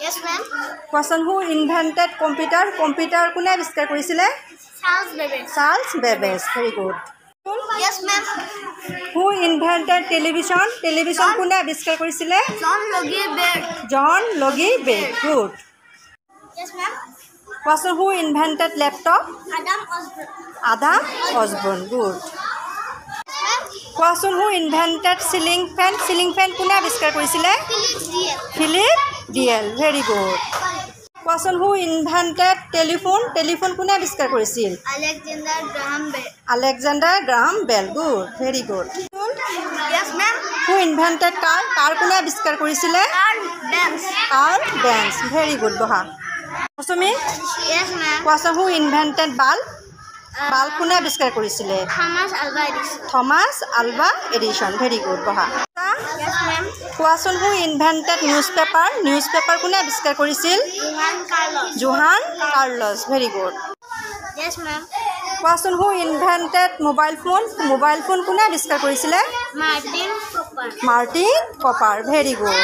Yes, ma'am. Question: Who invented computer? Computer কোনে আৱিষ্কাৰ কৰিছিলে? Charles Babbage. Charles Babbage. Very good. Yes, ma'am. Who invented television? Television কোনে আৱিষ্কাৰ কৰিছিলে? John Logie Baird. John Logie Baird. Good. Yes, ma'am. Question: Who invented laptop? Adam Osborne. Adam Osborne. Good. Question: Who invented ceiling fan? Ceiling fan কোনে আৱিষ্কাৰ কৰিছিলে? Philip Diel. Very good. Question: Who invented telephone? Telephone কোনে আৱিষ্কাৰ কৰিছিল? Alexander Graham Bell. Alexander Graham Bell. Good. Very good. Yes, ma'am. Who invented car? Car কোনে আৱিষ্কাৰ কৰিছিলে? Carl Benz. Carl Benz. Very good. বহা কুসুমি Yes, ma'am. Question: Who invented bulb? Bulb কোনে আৱিষ্কাৰ কৰিছিলে? Thomas Alva Edison. Thomas Alva Edison. Very good. বহা Yes, ma'am. Question: Who invented newspaper? Newspaper কোনে আৱিষ্কাৰ কৰিছিল? Johann Carlos. Johann Carlos. Very good. Yes, ma'am. Question: Who invented mobile phone? Mobile phone কোনে আৱিষ্কাৰ কৰিছিলে? Martin Cooper. Martin Cooper. Very good.